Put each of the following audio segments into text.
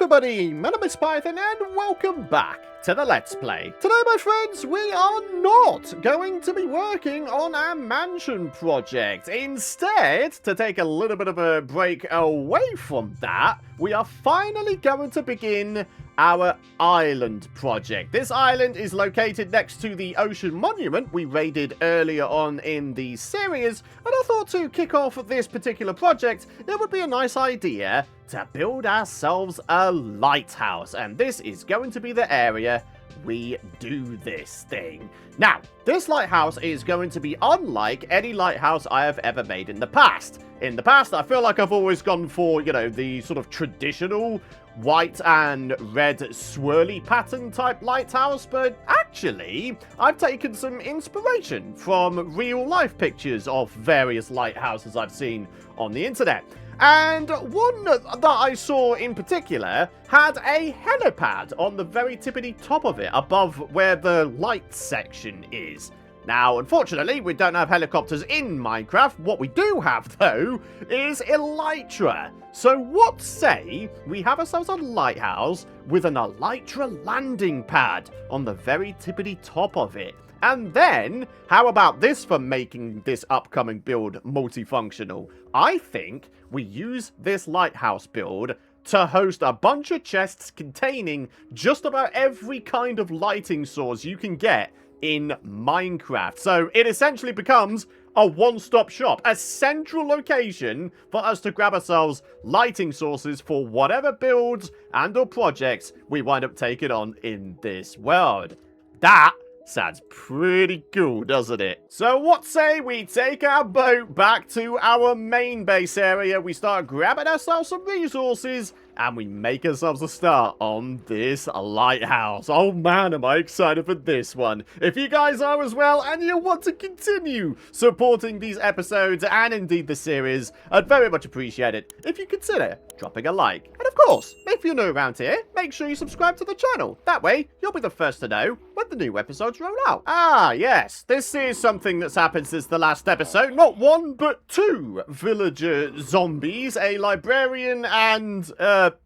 everybody, my name is Python and welcome back to the Let's Play. Today, my friends, we are not going to be working on our mansion project. Instead, to take a little bit of a break away from that, we are finally going to begin our island project. This island is located next to the ocean monument we raided earlier on in the series, and I thought to kick off this particular project, it would be a nice idea to build ourselves a lighthouse, and this is going to be the area we do this thing. Now, this lighthouse is going to be unlike any lighthouse I have ever made in the past. In the past, I feel like I've always gone for, you know, the sort of traditional white and red swirly pattern type lighthouse, but actually, I've taken some inspiration from real life pictures of various lighthouses I've seen on the internet. And one that I saw in particular had a helipad on the very tippity top of it, above where the light section is. Now, unfortunately, we don't have helicopters in Minecraft. What we do have, though, is elytra. So what say we have ourselves a lighthouse with an elytra landing pad on the very tippity top of it? And then, how about this for making this upcoming build multifunctional? I think we use this lighthouse build to host a bunch of chests containing just about every kind of lighting source you can get in Minecraft. So it essentially becomes a one-stop shop, a central location for us to grab ourselves lighting sources for whatever builds and or projects we wind up taking on in this world. That sounds pretty cool, doesn't it? So what say we take our boat back to our main base area, we start grabbing ourselves some resources, and we make ourselves a start on this lighthouse. Oh man, am I excited for this one. If you guys are as well, and you want to continue supporting these episodes, and indeed the series, I'd very much appreciate it if you consider dropping a like. And of course, if you're new around here, make sure you subscribe to the channel. That way, you'll be the first to know when the new episodes roll out. Ah, yes, this is something that's happened since the last episode. Not one, but two villager zombies, a librarian, and,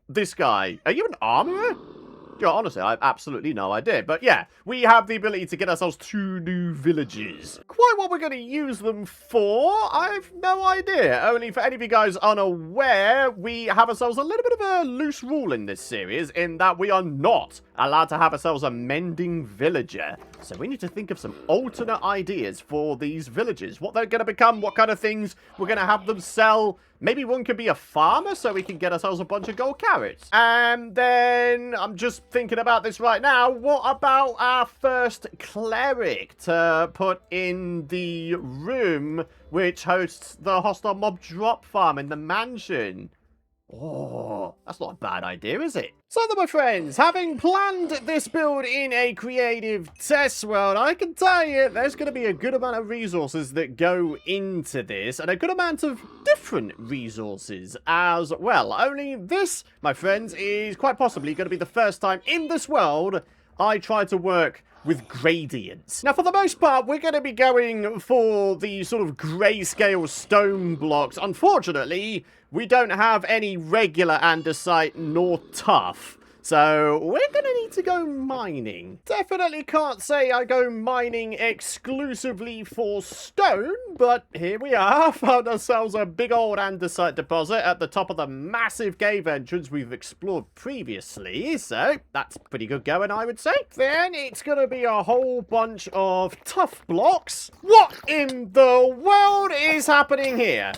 this guy. Are you an armorer? Yeah, honestly, I have absolutely no idea. But yeah, we have the ability to get ourselves 2 new villages. Quite what we're going to use them for, I have no idea. Only for any of you guys unaware, we have ourselves a little bit of a loose rule in this series, in that we are not allowed to have ourselves a mending villager. So we need to think of some alternate ideas for these villages. What they're going to become, what kind of things we're going to have them sell. Maybe one could be a farmer so we can get ourselves a bunch of gold carrots. And then, I'm just thinking about this right now, what about our first cleric to put in the room which hosts the hostile mob drop farm in the mansion? Oh, that's not a bad idea, is it? So then, my friends, having planned this build in a creative test world, I can tell you there's going to be a good amount of resources that go into this, and a good amount of different resources as well. Only this, my friends, is quite possibly going to be the first time in this world I try to work with gradients. Now, for the most part, we're going to be going for the sort of grayscale stone blocks. Unfortunately, we don't have any regular andesite nor tough, so we're going to need to go mining. Definitely can't say I go mining exclusively for stone, but here we are. Found ourselves a big old andesite deposit at the top of the massive cave entrance we've explored previously, so that's pretty good going, I would say. Then it's going to be a whole bunch of tough blocks. What in the world is happening here?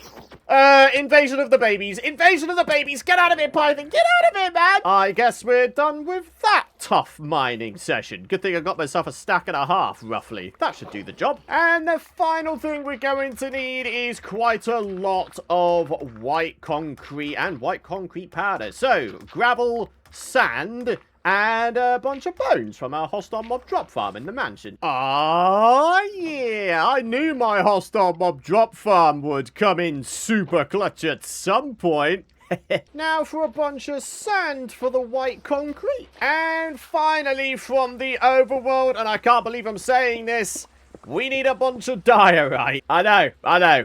Invasion of the babies. Invasion of the babies. Get out of here, Python. Get out of here, man. I guess we're done with that tough mining session. Good thing I got myself a stack and a half, roughly. That should do the job. And the final thing we're going to need is quite a lot of white concrete and white concrete powder. So, gravel, sand, and a bunch of bones from our hostile mob drop farm in the mansion. Ah, yeah, I knew my hostile mob drop farm would come in super clutch at some point. Now for a bunch of sand for the white concrete. And finally, from the overworld, and I can't believe I'm saying this, We need a bunch of diorite. I know.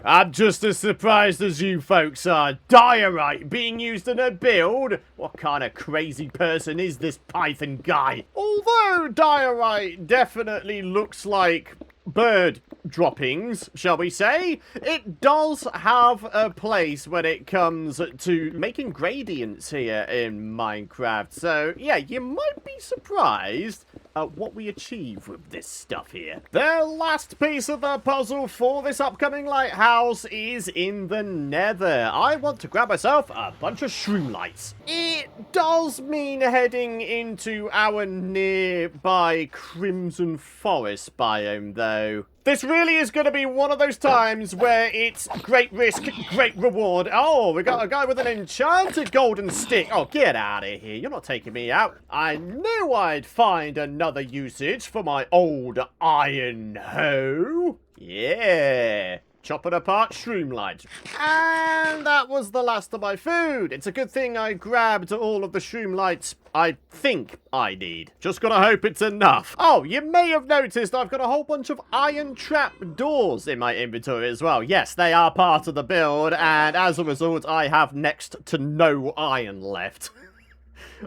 I'm just as surprised as you folks are. Diorite being used in a build? What kind of crazy person is this Python guy? Although diorite definitely looks like bird droppings, shall we say, it does have a place when it comes to making gradients here in Minecraft. So, yeah, you might be surprised at what we achieve with this stuff here. The last piece of the puzzle for this upcoming lighthouse is in the nether. I want to grab myself a bunch of shroom lights. It does mean heading into our nearby Crimson Forest biome, though. This really is going to be one of those times where it's great risk, great reward. Oh, we got a guy with an enchanted golden stick. Oh, get out of here. You're not taking me out. I knew I'd find another usage for my old iron hoe. Yeah. Chopping apart shroom lights. And that was the last of my food. It's a good thing I grabbed all of the shroom lights I think I need. Just gotta hope it's enough. Oh, you may have noticed I've got a whole bunch of iron trap doors in my inventory as well. Yes, they are part of the build, and as a result, I have next to no iron left.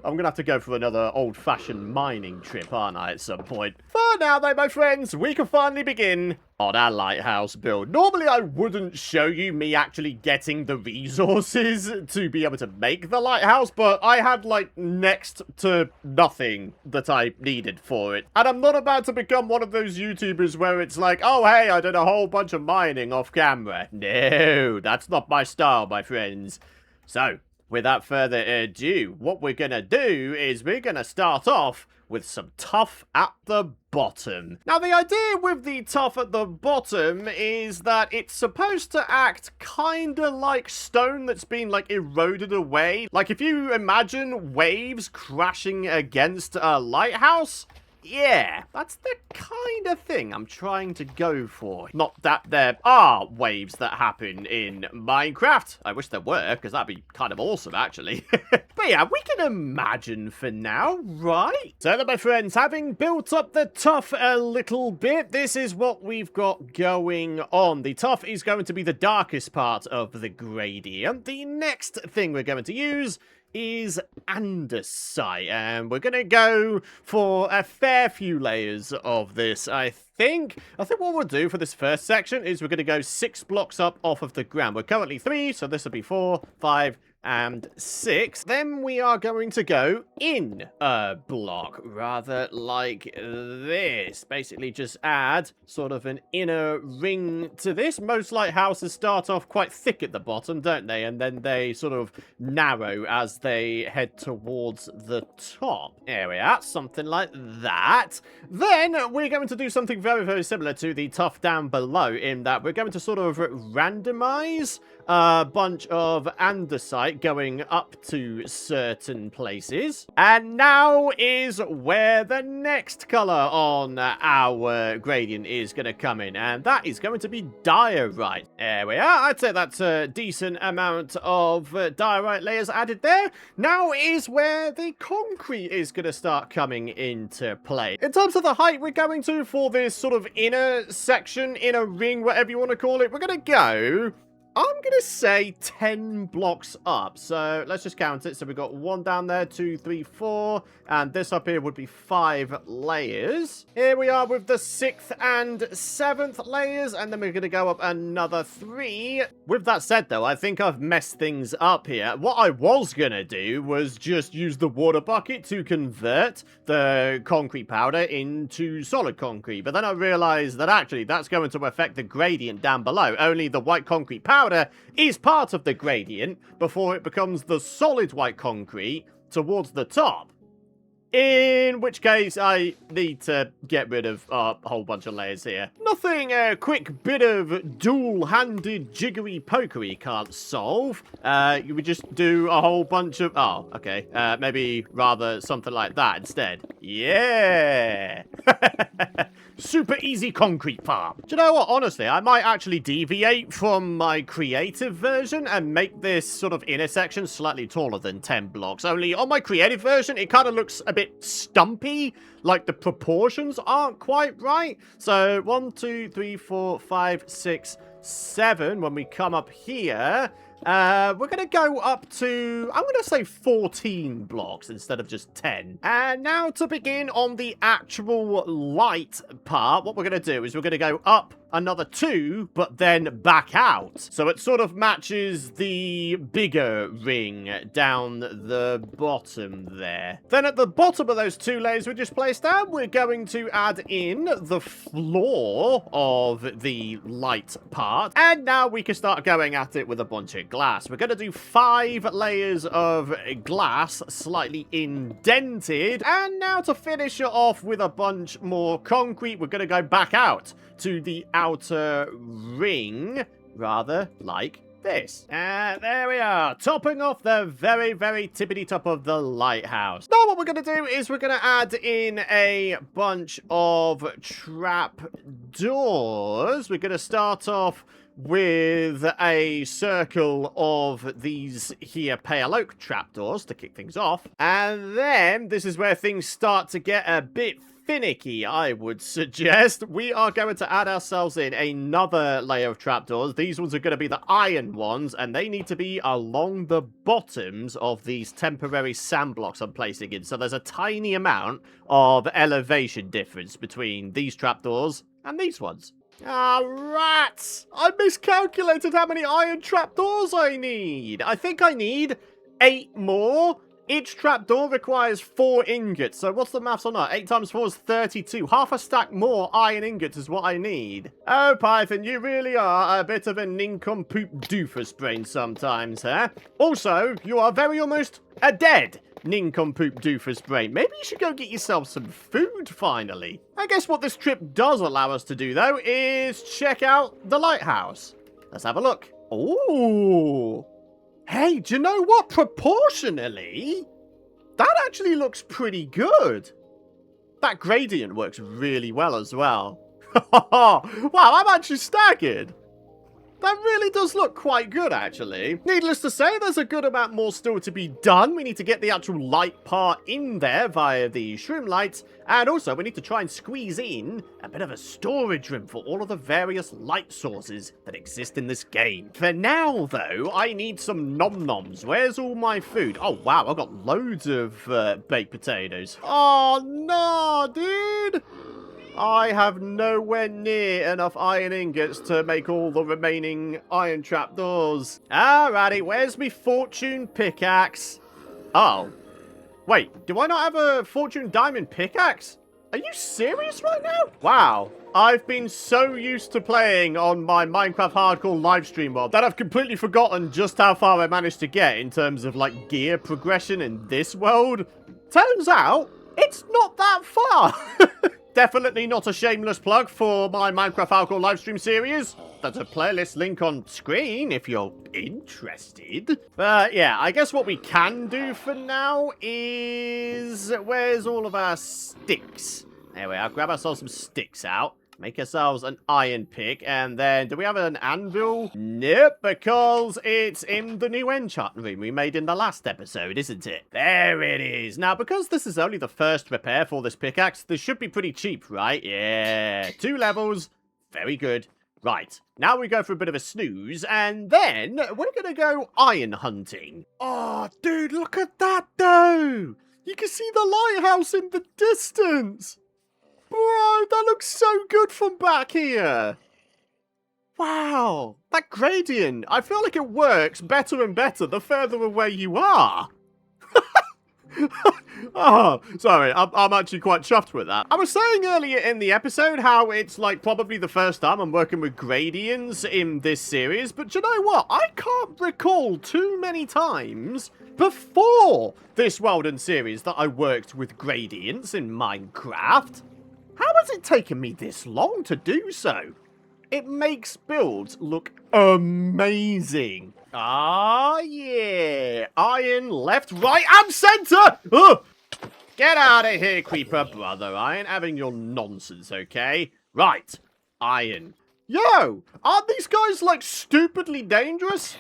I'm going to have to go for another old-fashioned mining trip, aren't I, at some point? For now, though, my friends, we can finally begin on our lighthouse build. Normally, I wouldn't show you me actually getting the resources to be able to make the lighthouse, but I had, like, next to nothing that I needed for it. And I'm not about to become one of those YouTubers where it's like, oh, hey, I did a whole bunch of mining off camera. No, that's not my style, my friends. So, without further ado, what we're going to do is we're going to start off with some tuff at the bottom. Now, the idea with the tuff at the bottom is that it's supposed to act kind of like stone that's been, like, eroded away. Like, if you imagine waves crashing against a lighthouse, yeah, that's the kind of thing I'm trying to go for. Not that there are waves that happen in Minecraft. I wish there were, because that'd be kind of awesome, actually. But yeah, we can imagine for now, right? So then, my friends, having built up the tuff a little bit, this is what we've got going on. The tuff is going to be the darkest part of the gradient. The next thing we're going to use is andesite, and we're gonna go for a fair few layers of this. I think what we'll do for this first section is we're gonna go 6 blocks up off of the ground. We're currently 3, so this will be 4, 5, and 6. Then we are going to go in a block, rather like this. Basically just add sort of an inner ring to this. Most lighthouses start off quite thick at the bottom, don't they? And then they sort of narrow as they head towards the top. There we are, something like that. Then we're going to do something very, very similar to the tuff down below, in that we're going to sort of randomize a bunch of andesite going up to certain places. And now is where the next color on our gradient is going to come in, and that is going to be diorite. There we are. I'd say that's a decent amount of diorite layers added there. Now is where the concrete is going to start coming into play. In terms of the height we're going to for this sort of inner section, inner ring, whatever you want to call it, we're going to go, I'm going to say 10 blocks up. So let's just count it. So we've got 1 down there, 2, 3, 4. And this up here would be 5 layers. Here we are with the 6th and 7th layers. And then we're going to go up another 3. With that said, though, I think I've messed things up here. What I was going to do was just use the water bucket to convert the concrete powder into solid concrete. But then I realized that actually that's going to affect the gradient down below. Only the white concrete powder is part of the gradient before it becomes the solid white concrete towards the top. In which case, I need to get rid of a whole bunch of layers here. Nothing a quick bit of dual-handed jiggery-pokery can't solve. You would just do a whole bunch of... Oh, okay. Maybe rather something like that instead. Yeah! super easy concrete farm. Do you know what? Honestly, I might actually deviate from my creative version and make this sort of intersection slightly taller than 10 blocks. Only on my creative version, it kind of looks a bit stumpy, like the proportions aren't quite right. So 1, 2, 3, 4, 5, 6, 7. When we come up here, we're going to go up to, I'm going to say 14 blocks instead of just 10. And now to begin on the actual light part, what we're going to do is we're going to go up another 2, but then back out. So it sort of matches the bigger ring down the bottom there. Then at the bottom of those 2 layers we just placed down, we're going to add in the floor of the light part. And now we can start going at it with a bunch of glass. We're going to do 5 layers of glass, slightly indented. And now to finish it off with a bunch more concrete, we're going to go back out to the outer ring, rather like this. And there we are, topping off the very, very tippity top of the lighthouse. Now what we're going to do is we're going to add in a bunch of trap doors. We're going to start off with a circle of these here pale oak trapdoors to kick things off. And then this is where things start to get a bit finicky, I would suggest. We are going to add ourselves in another layer of trapdoors. These ones are going to be the iron ones, and they need to be along the bottoms of these temporary sand blocks I'm placing in. So there's a tiny amount of elevation difference between these trapdoors and these ones. Ah, rats! I miscalculated how many iron trapdoors I need. I think I need 8 more. Each trapdoor requires 4 ingots, so what's the maths on that? 8 times 4 is 32. Half a stack more iron ingots is what I need. Oh, Python, you really are a bit of a nincompoop doofus brain sometimes, huh? Also, you are very almost a dead nincompoop doofus brain. Maybe you should go get yourself some food, finally. I guess what this trip does allow us to do, though, is check out the lighthouse. Let's have a look. Ooh. Hey, do you know what? Proportionally, that actually looks pretty good. That gradient works really well as well. Wow, I'm actually staggered. That really does look quite good, actually. Needless to say, there's a good amount more still to be done. We need to get the actual light part in there via the shroom lights. And also, we need to try and squeeze in a bit of a storage room for all of the various light sources that exist in this game. For now, though, I need some nom-noms. Where's all my food? Oh, wow, I've got loads of baked potatoes. Oh, no, dude. I have nowhere near enough iron ingots to make all the remaining iron trapdoors. Alrighty, where's me fortune pickaxe? Oh. Wait, do I not have a fortune diamond pickaxe? Are you serious right now? Wow. I've been so used to playing on my Minecraft Hardcore livestream mod that I've completely forgotten just how far I managed to get in terms of, like, gear progression in this world. Turns out, it's not that far. Definitely not a shameless plug for my Minecraft Hardcore livestream series. There's a playlist link on screen if you're interested. But yeah, I guess what we can do for now is... Where's all of our sticks? There we are. Grab ourselves some sticks out. Make ourselves an iron pick, and then, do we have an anvil? Nope, because it's in the new enchant room we made in the last episode, isn't it? There it is. Now, because this is only the first repair for this pickaxe, this should be pretty cheap, right? Yeah, 2 levels. Very good. Right, now we go for a bit of a snooze, and then we're gonna go iron hunting. Oh, dude, look at that, though! You can see the lighthouse in the distance! Bro, that looks so good from back here. Wow, that gradient. I feel like it works better and better the further away you are. Oh, sorry, I'm actually quite chuffed with that. I was saying earlier in the episode how it's like probably the first time I'm working with gradients in this series, but you know what? I can't recall too many times before this Weldon series that I worked with gradients in Minecraft. How has it taken me this long to do so? It makes builds look amazing. Ah, yeah. Iron, left, right, and center. Get out of here, creeper brother. I ain't having your nonsense, okay? Right. Iron. Yo! Aren't these guys, like, stupidly dangerous?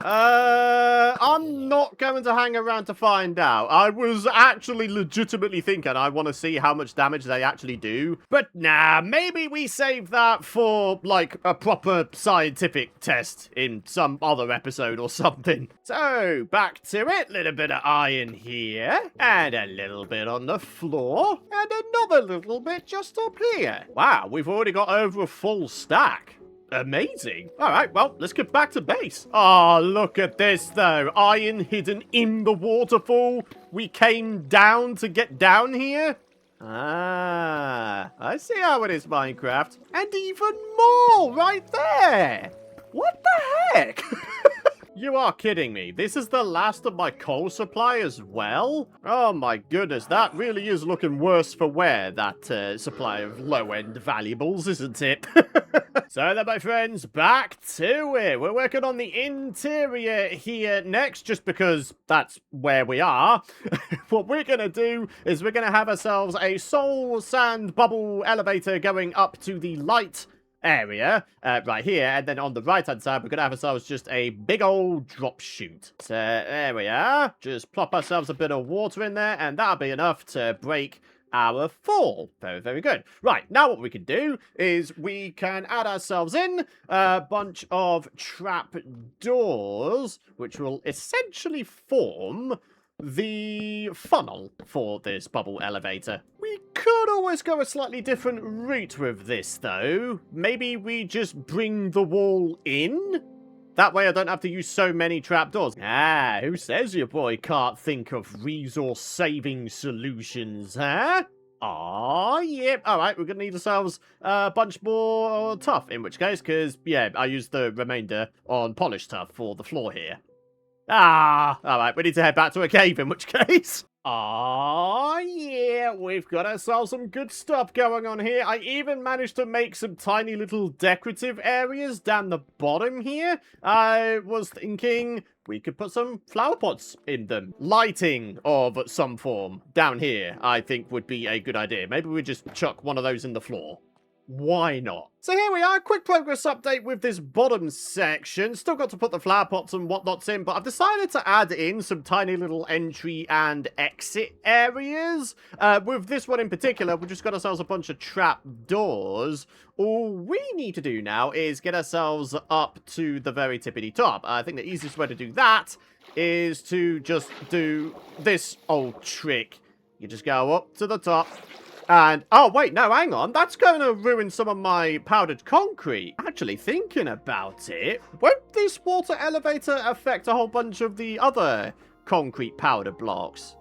I'm not going to hang around to find out. I was actually legitimately thinking I want to see how much damage they actually do. But nah, maybe we save that for, like, a proper scientific test in some other episode or something. So, back to it. Little bit of iron here. And a little bit on the floor. And another little bit just up here. Wow, we've already got over a full stack. Amazing. All right, well, let's get back to base. Oh, look at this, though. Iron hidden in the waterfall. We came down to get down here. Ah, I see how it is, Minecraft. And even more right there. What the heck? You are kidding me. This is the last of my coal supply as well? Oh my goodness, that really is looking worse for wear, that supply of low-end valuables, isn't it? So then, my friends, back to it. We're working on the interior here next, just because that's where we are. What we're going to do is we're going to have ourselves a soul sand bubble elevator going up to the light area right here, and then on the right hand side we're gonna have ourselves just a big old drop chute. So there we are. Just plop ourselves a bit of water in there, and that'll be enough to break our fall. Very, very good. Right, now what we can do is we can add ourselves in a bunch of trap doors, which will essentially form the funnel for this bubble elevator. We could always go a slightly different route with this, though. Maybe we just bring the wall in? That way I don't have to use so many trapdoors. Ah, who says your boy can't think of resource-saving solutions, huh? Aw, yep. Alright, we're going to need ourselves a bunch more tuff, in which case, because, yeah, I used the remainder on polished tuff for the floor here. Ah, alright, we need to head back to a cave, in which case. Oh yeah, we've got ourselves some good stuff going on here. I even managed to make some tiny little decorative areas down the bottom here. I was thinking we could put some flower pots in them. Lighting of some form down here, I think, would be a good idea. Maybe we just chuck one of those in the floor. Why not? So here we are, quick progress update with this bottom section. Still got to put the flower pots and whatnots in, but I've decided to add in some tiny little entry and exit areas. With this one in particular, we've just got ourselves a bunch of trap doors. All we need to do now is get ourselves up to the very tippity top. I think the easiest way to do that is to just do this old trick. You just go up to the top. And, oh, wait, no, hang on. That's going to ruin some of my powdered concrete. Actually, thinking about it, won't this water elevator affect a whole bunch of the other concrete powder blocks?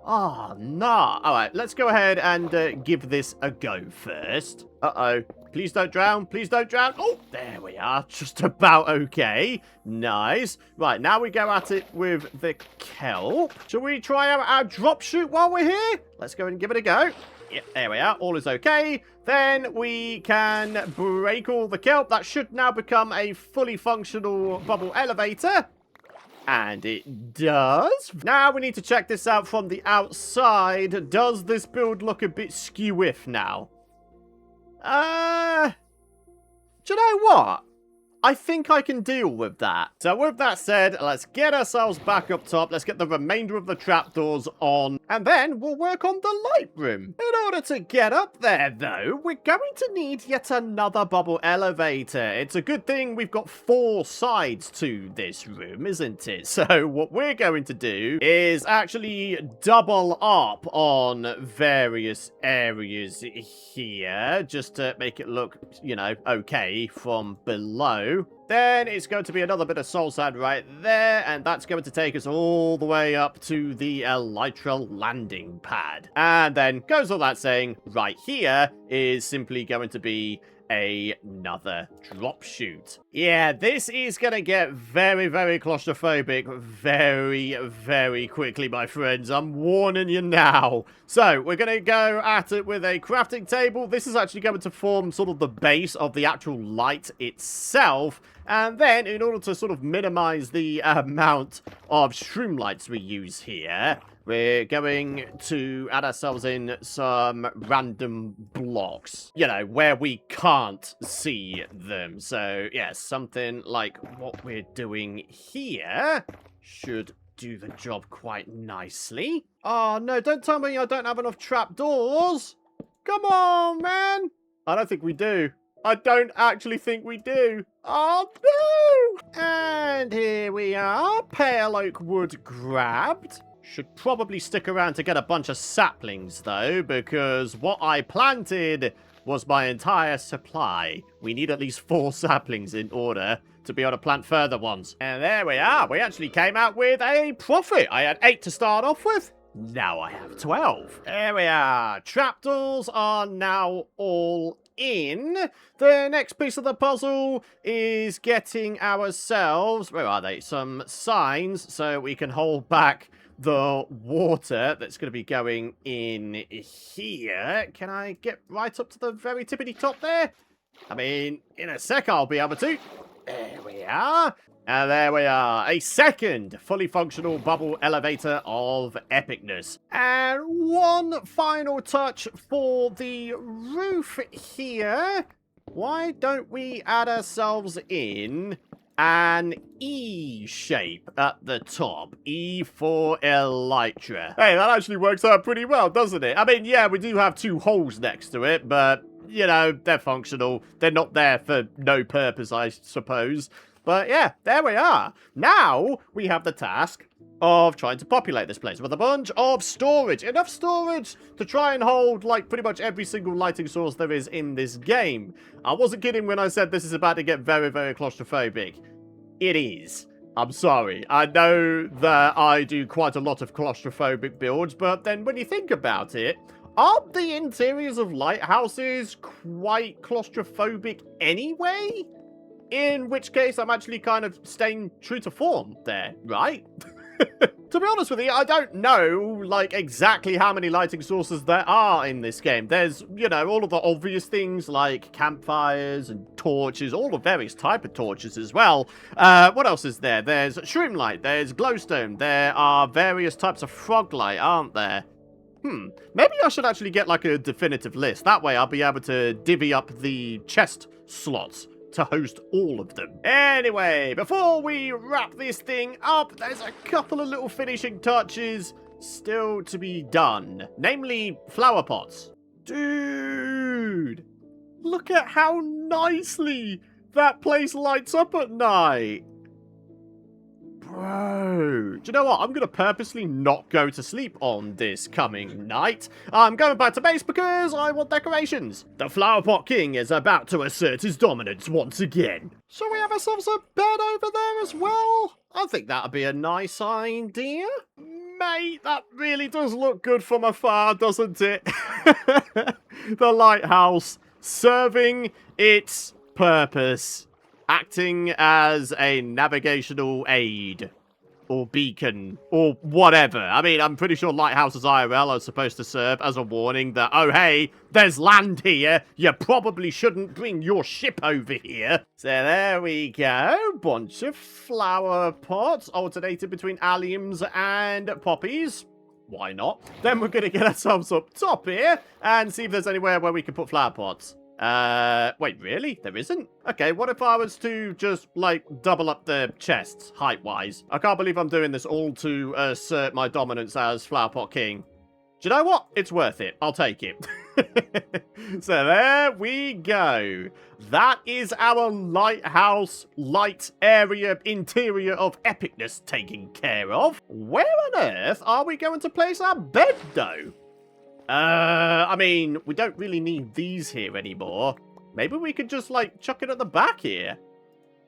Oh, nah. All right, let's go ahead and give this a go first. Uh-oh. Please don't drown. Please don't drown. Oh, there we are. Just about okay. Nice. Right, now we go at it with the kelp. Shall we try out our drop chute while we're here? Let's go and give it a go. Yep, there we are. All is okay. Then we can break all the kelp. That should now become a fully functional bubble elevator. And it does. Now we need to check this out from the outside. Does this build look a bit skew-iff now? Do you know what? I think I can deal with that. So with that said, let's get ourselves back up top. Let's get the remainder of the trapdoors on. And then we'll work on the light room. In order to get up there, though, we're going to need yet another bubble elevator. It's a good thing we've got 4 sides to this room, isn't it? So what we're going to do is actually double up on various areas here, just to make it look, you know, okay from below. Then it's going to be another bit of soul sand right there, and that's going to take us all the way up to the elytra landing pad. And then goes all that saying, right here is simply going to be another drop chute. Yeah, this is going to get very, very claustrophobic very, very quickly, my friends. I'm warning you now. So, we're going to go at it with a crafting table. This is actually going to form sort of the base of the actual light itself. And then, in order to sort of minimize the amount of shroom lights we use here, we're going to add ourselves in some random blocks, you know, where we can't see them. So, yeah, something like what we're doing here should do the job quite nicely. Oh, no, don't tell me I don't have enough trapdoors. Come on, man. I don't think we do. I don't actually think we do. Oh, no! And here we are. Pale oak wood grabbed. Should probably stick around to get a bunch of saplings, though, because what I planted was my entire supply. We need at least 4 saplings in order to be able to plant further ones. And there we are. We actually came out with a profit. I had 8 to start off with. Now I have 12. There we are. Trapdoors are now all in. The next piece of the puzzle is getting ourselves, where are they? Some signs so we can hold back the water that's going to be going in here. Can I get right up to the very tippity top there? I mean, in a sec I'll be able to. There we are. And there we are, a second fully functional bubble elevator of epicness. And one final touch for the roof here. Why don't we add ourselves in an E shape at the top? E for Elytra. Hey, that actually works out pretty well, doesn't it? I mean, yeah, we do have 2 holes next to it, but, you know, they're functional. They're not there for no purpose, I suppose. But yeah, there we are. Now we have the task of trying to populate this place with a bunch of storage. Enough storage to try and hold, like, pretty much every single lighting source there is in this game. I wasn't kidding when I said this is about to get very, very claustrophobic. It is. I'm sorry. I know that I do quite a lot of claustrophobic builds, but then when you think about it, aren't the interiors of lighthouses quite claustrophobic anyway? In which case, I'm actually kind of staying true to form there, right? To be honest with you, I don't know, like, exactly how many lighting sources there are in this game. There's, you know, all of the obvious things like campfires and torches, all the various type of torches as well. What else is there? There's shroom light, there's glowstone, there are various types of frog light, aren't there? Maybe I should actually get, like, a definitive list. That way I'll be able to divvy up the chest slots to host all of them. Anyway, before we wrap this thing up, there's a couple of little finishing touches still to be done. Namely, flower pots. Dude, look at how nicely that place lights up at night. Bro, do you know what? I'm going to purposely not go to sleep on this coming night. I'm going back to base because I want decorations. The Flower Pot King is about to assert his dominance once again. Shall we have ourselves a bed over there as well? I think that'd be a nice idea. Mate, that really does look good from afar, doesn't it? The lighthouse serving its purpose. Acting as a navigational aid, or beacon, or whatever. I mean, I'm pretty sure lighthouses IRL are supposed to serve as a warning that, oh hey, there's land here, you probably shouldn't bring your ship over here. So there we go, bunch of flower pots, alternated between alliums and poppies. Why not? Then we're gonna get ourselves up top here, and see if there's anywhere where we can put flower pots. Wait, really? There isn't? Okay, what if I was to just, like, double up the chests, height-wise? I can't believe I'm doing this all to assert my dominance as Flower Pot King. Do you know what? It's worth it. I'll take it. So there we go. That is our lighthouse light area interior of epicness taken care of. Where on earth are we going to place our bed, though? I mean, we don't really need these here anymore. Maybe we could just, like, chuck it at the back here.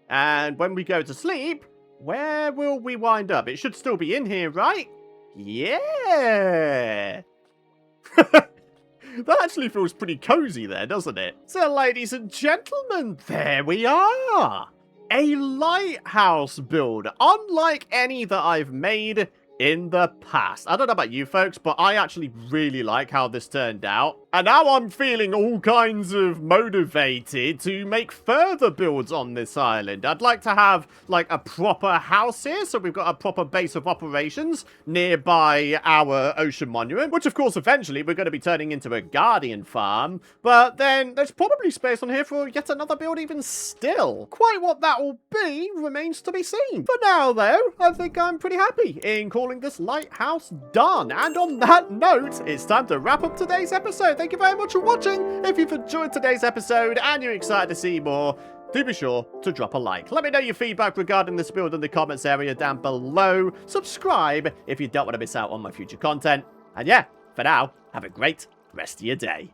And when we go to sleep, where will we wind up? It should still be in here, right? Yeah! That actually feels pretty cozy there, doesn't it? So, ladies and gentlemen, there we are! A lighthouse build, unlike any that I've made in the past. I don't know about you folks, but I actually really like how this turned out. And now I'm feeling all kinds of motivated to make further builds on this island. I'd like to have, like, a proper house here, so we've got a proper base of operations nearby our ocean monument, which, of course, eventually we're going to be turning into a guardian farm. But then there's probably space on here for yet another build even still. Quite what that will be remains to be seen. For now, though, I think I'm pretty happy in calling this lighthouse done. And on that note, it's time to wrap up today's episode. Thank you very much for watching. If you've enjoyed today's episode and you're excited to see more, do be sure to drop a like. Let me know your feedback regarding this build in the comments area down below. Subscribe if you don't want to miss out on my future content. And yeah, for now, have a great rest of your day.